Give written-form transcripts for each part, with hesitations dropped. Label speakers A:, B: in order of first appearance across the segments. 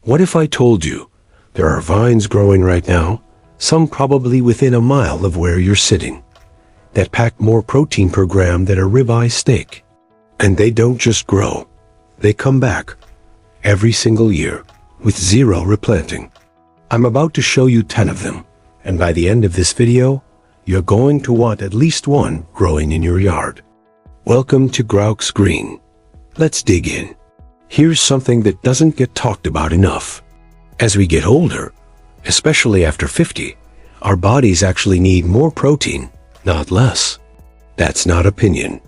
A: What if I told you there are vines growing right now, some probably within a mile of where you're sitting, that pack more protein per gram than a ribeye steak? And they don't just grow, they come back every single year with zero replanting. I'm about to show you 10 of them, and by the end of this video, you're going to want at least one growing in your yard. Welcome to Growx Green. Let's dig in. Here's something that doesn't get talked about enough. As we get older, especially after 50, our bodies actually need more protein, not less. That's not opinion.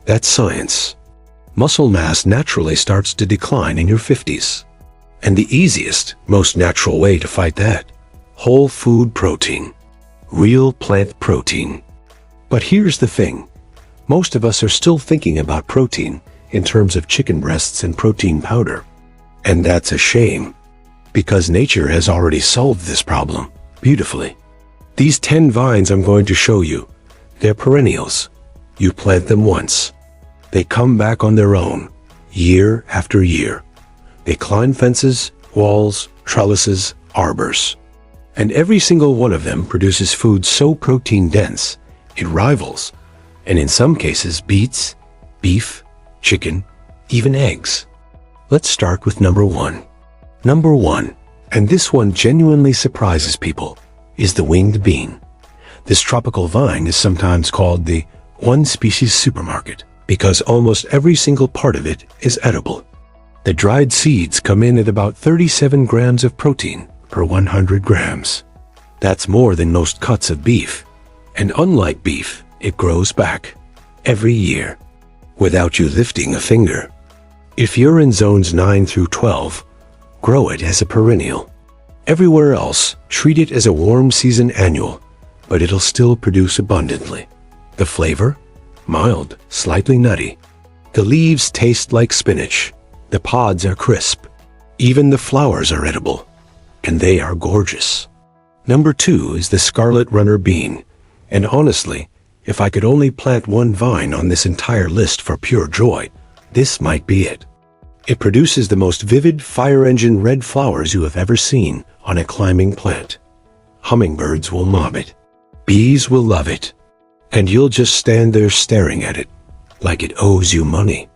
A: That's science. Muscle mass naturally starts to decline in your 50s. And the easiest, most natural way to fight that: whole food protein. Real plant protein. But here's the thing. Most of us are still thinking about protein in terms of chicken breasts and protein powder. And that's a shame, because nature has already solved this problem beautifully. These 10 vines I'm going to show you, they're perennials. You plant them once. They come back on their own, year after year. They climb fences, walls, trellises, arbors. And every single one of them produces food so protein-dense, it rivals, and in some cases beats, beef, chicken, even eggs. Let's start with number 1. Number 1, and this one genuinely surprises people, is the winged bean. This tropical vine is sometimes called the one-species supermarket because almost every single part of it is edible. The dried seeds come in at about 37 grams of protein per 100 grams. That's more than most cuts of beef. And unlike beef, it grows back every year without you lifting a finger. If you're in zones 9 through 12, grow it as a perennial. Everywhere else, treat it as a warm season annual, but it'll still produce abundantly. The flavor? Mild, slightly nutty. The leaves taste like spinach. The pods are crisp. Even the flowers are edible. And they are gorgeous. Number 2 is the Scarlet Runner bean. And honestly, if I could only plant one vine on this entire list for pure joy, this might be it. It produces the most vivid fire engine red flowers you have ever seen on a climbing plant. Hummingbirds will mob it. Bees will love it. And you'll just stand there staring at it like it owes you money.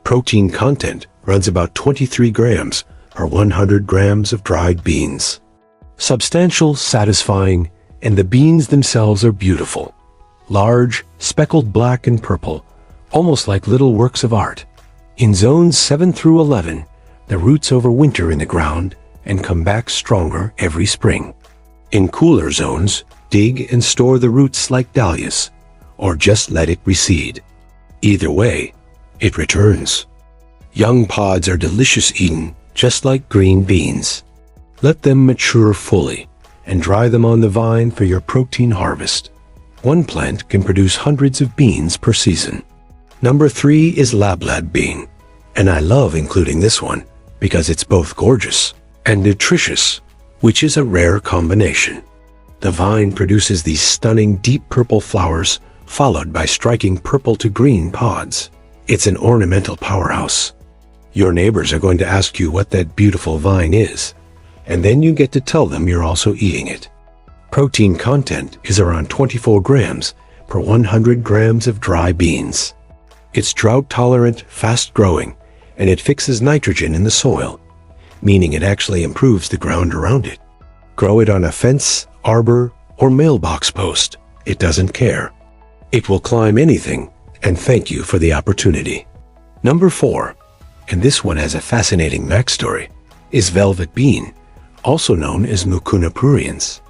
A: Protein content runs about 23 grams per 100 grams of dried beans. Substantial, satisfying, and the beans themselves are beautiful. Large, speckled black and purple, almost like little works of art. In zones 7 through 11, the roots overwinter in the ground and come back stronger every spring. In cooler zones, dig and store the roots like dahlias, or just let it recede. Either way, it returns. Young pods are delicious eaten, just like green beans. Let them mature fully and dry them on the vine for your protein harvest. One plant can produce hundreds of beans per season. Number 3 is lablab bean, and I love including this one because it's both gorgeous and nutritious, which is a rare combination. The vine produces these stunning deep purple flowers followed by striking purple to green pods. It's an ornamental powerhouse. Your neighbors are going to ask you what that beautiful vine is, and then you get to tell them you're also eating it. Protein content is around 24 grams per 100 grams of dry beans. It's drought-tolerant, fast-growing, and it fixes nitrogen in the soil, meaning it actually improves the ground around it. Grow it on a fence, arbor, or mailbox post. It doesn't care. It will climb anything, and thank you for the opportunity. Number 4, and this one has a fascinating backstory, is velvet bean, also known as Mucuna pruriens.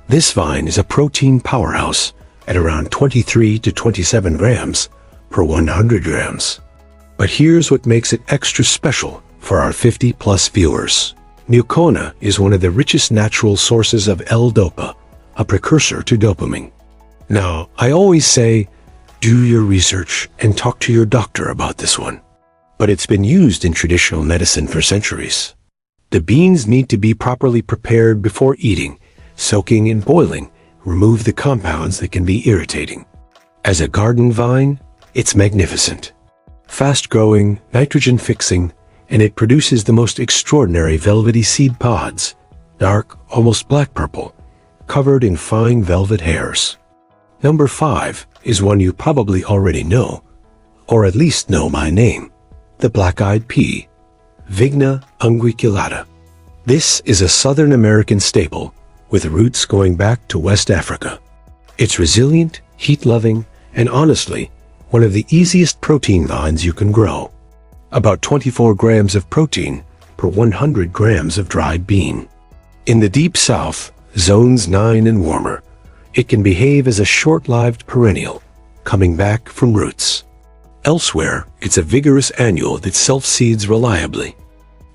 A: This vine is a protein powerhouse at around 23 to 27 grams per 100 grams. But here's what makes it extra special for our 50-plus viewers. Mucuna is one of the richest natural sources of L-dopa, a precursor to dopamine. Now, I always say, do your research and talk to your doctor about this one. But it's been used in traditional medicine for centuries. The beans need to be properly prepared before eating. Soaking and boiling remove the compounds that can be irritating. As a garden vine, it's magnificent. Fast-growing, nitrogen-fixing, and it produces the most extraordinary velvety seed pods, dark, almost black purple, covered in fine velvet hairs. Number 5 is one you probably already know, or at least know by name, the Black Eyed Pea, Vigna unguiculata. This is a Southern American staple with roots going back to West Africa. It's resilient, heat-loving, and honestly, one of the easiest protein vines you can grow. About 24 grams of protein per 100 grams of dried bean. In the deep south, zones 9 and warmer, it can behave as a short-lived perennial, coming back from roots. Elsewhere, it's a vigorous annual that self-seeds reliably.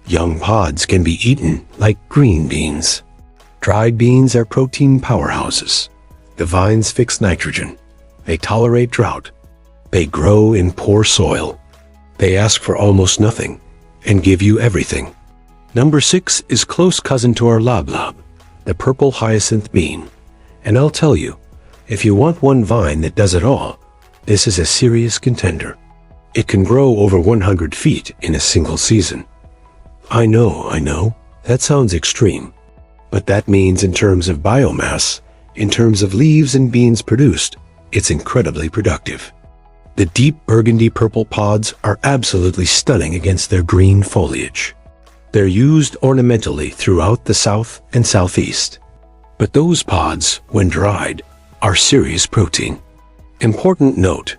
A: Young pods can be eaten like green beans. Dried beans are protein powerhouses. The vines fix nitrogen. They tolerate drought. They grow in poor soil. They ask for almost nothing and give you everything. Number 6 is close cousin to our loblab, the Purple Hyacinth bean. And I'll tell you, if you want one vine that does it all, this is a serious contender. It can grow over 100 feet in a single season. I know, that sounds extreme. But that means in terms of biomass, in terms of leaves and beans produced, it's incredibly productive. The deep burgundy purple pods are absolutely stunning against their green foliage. They're used ornamentally throughout the south and southeast. But those pods, when dried, are serious protein. Important note,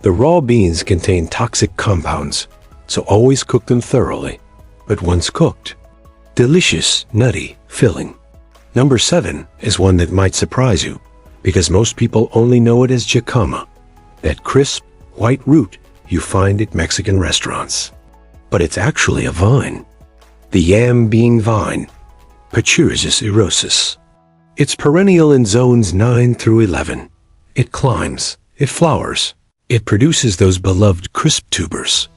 A: the raw beans contain toxic compounds, so always cook them thoroughly. But once cooked, delicious, nutty, filling. Number 7 is one that might surprise you, because most people only know it as Jicama, that crisp, white root you find at Mexican restaurants. But it's actually a vine. The yam bean vine, Pachyrhizis erosus. It's perennial in zones 9 through 11. It climbs, it flowers, it produces those beloved crisp tubers,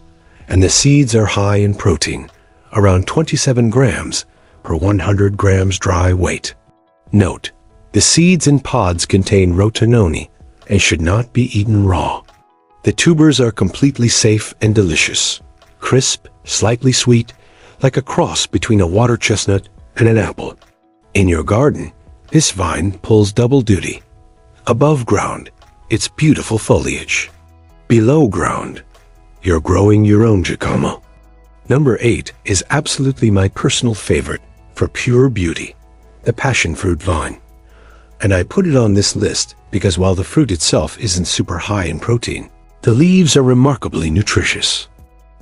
A: and the seeds are high in protein, around 27 grams per 100 grams dry weight. Note, the seeds and pods contain rotenone and should not be eaten raw. The tubers are completely safe and delicious, crisp, slightly sweet, like a cross between a water chestnut and an apple. In your garden, this vine pulls double duty. Above ground, it's beautiful foliage. Below ground, you're growing your own Jicama. Number 8 is absolutely my personal favorite for pure beauty, the passion fruit vine. And I put it on this list because while the fruit itself isn't super high in protein, the leaves are remarkably nutritious.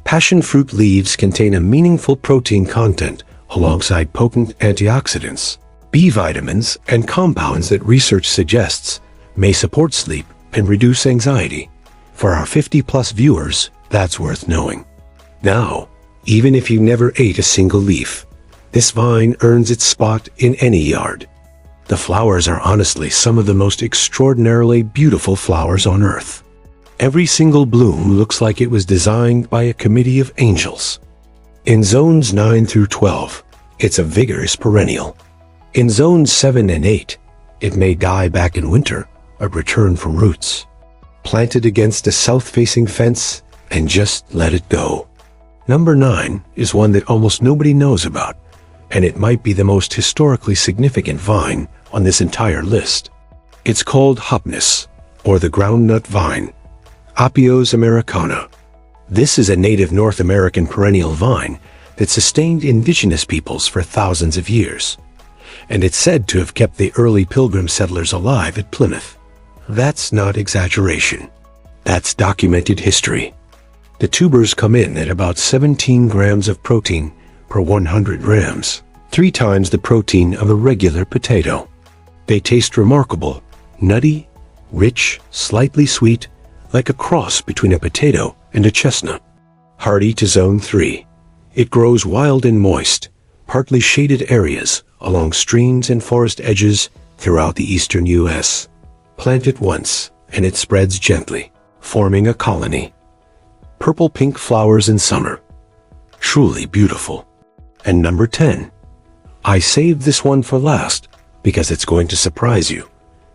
A: Passion fruit leaves contain a meaningful protein content alongside potent antioxidants, B vitamins, and compounds that research suggests may support sleep and reduce anxiety. For our 50-plus viewers, that's worth knowing. Now, even if you never ate a single leaf, this vine earns its spot in any yard. The flowers are honestly some of the most extraordinarily beautiful flowers on earth. Every single bloom looks like it was designed by a committee of angels. In zones 9 through 12, it's a vigorous perennial. In zones 7 and 8, it may die back in winter or return from roots. Plant it against a south-facing fence and just let it go. Number 9 is one that almost nobody knows about, and it might be the most historically significant vine on this entire list. It's called Hopness, or the groundnut vine, Apios americana. This is a native North American perennial vine that sustained indigenous peoples for thousands of years, and it's said to have kept the early Pilgrim settlers alive at Plymouth. That's not exaggeration. That's documented history. The tubers come in at about 17 grams of protein per 100 grams, 3 times the protein of a regular potato. They taste remarkable, nutty, rich, slightly sweet, like a cross between a potato and a chestnut. Hardy to zone 3. It grows wild and moist, partly shaded areas along streams and forest edges throughout the eastern U.S. Plant it once, and it spreads gently, forming a colony. Purple-pink flowers in summer. Truly beautiful. And number 10. I saved this one for last because it's going to surprise you,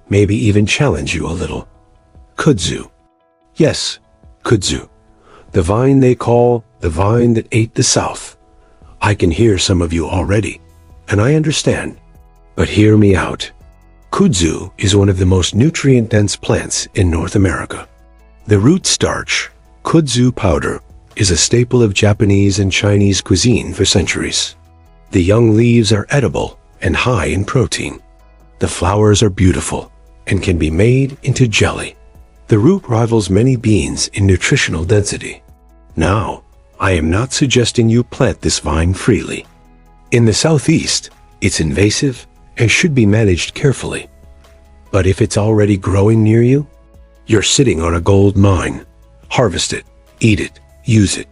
A: maybe even challenge you a little. Kudzu. Yes, Kudzu, The vine they call the vine that ate the South. I can hear some of you already, and I understand. But hear me out. Kudzu is one of the most nutrient-dense plants in North America. The root starch, kudzu powder, is a staple of Japanese and Chinese cuisine for centuries. The young leaves are edible and high in protein. The flowers are beautiful and can be made into jelly. The root rivals many beans in nutritional density. Now, I am not suggesting you plant this vine freely. In the southeast, it's invasive and should be managed carefully. But if it's already growing near you, you're sitting on a gold mine. Harvest it, eat it, use it.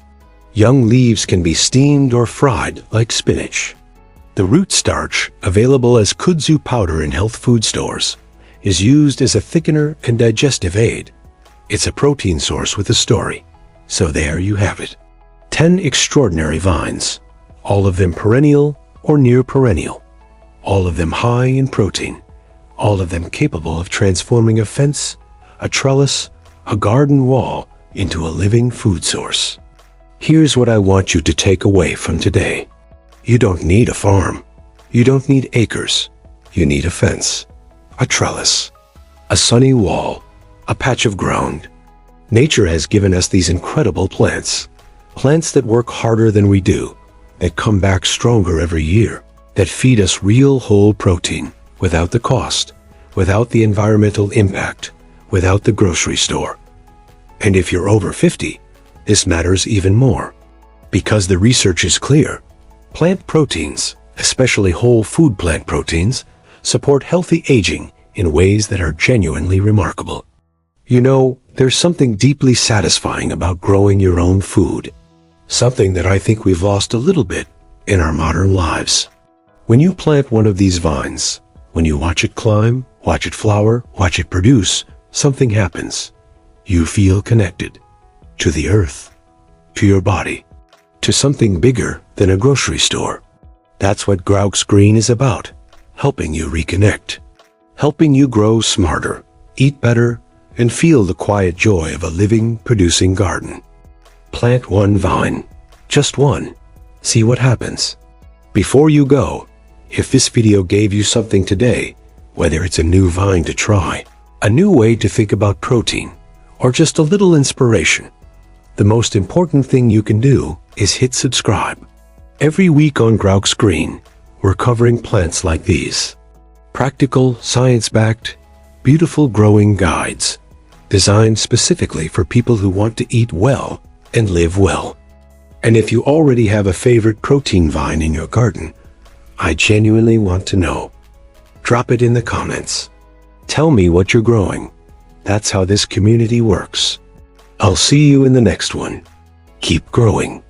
A: Young leaves can be steamed or fried like spinach. The root starch, available as kudzu powder in health food stores, is used as a thickener and digestive aid. It's a protein source with a story. So there you have it. 10 extraordinary vines, all of them perennial or near perennial, all of them high in protein, all of them capable of transforming a fence, a trellis, a garden wall into a living food source. Here's what I want you to take away from today. You don't need a farm. You don't need acres. You need a fence, a trellis, a sunny wall, a patch of ground. Nature has given us these incredible plants. Plants that work harder than we do, that come back stronger every year, that feed us real whole protein without the cost, without the environmental impact, without the grocery store. And if you're over 50, this matters even more. Because the research is clear. Plant proteins, especially whole food plant proteins, support healthy aging in ways that are genuinely remarkable. You know, there's something deeply satisfying about growing your own food. Something that I think we've lost a little bit in our modern lives. When you plant one of these vines, when you watch it climb, watch it flower, watch it produce, something happens. You feel connected to the earth, to your body, to something bigger than a grocery store. That's what Growx Green is about, helping you reconnect, helping you grow smarter, eat better, and feel the quiet joy of a living, producing garden. Plant one vine, just one. See what happens. Before you go, if this video gave you something today, whether it's a new vine to try, a new way to think about protein, or just a little inspiration, the most important thing you can do is hit subscribe. Every week on Growx Green, we're covering plants like these. Practical, science-backed, beautiful growing guides, designed specifically for people who want to eat well and live well. And if you already have a favorite protein vine in your garden, I genuinely want to know. Drop it in the comments. Tell me what you're growing. That's how this community works. I'll see you in the next one. Keep growing.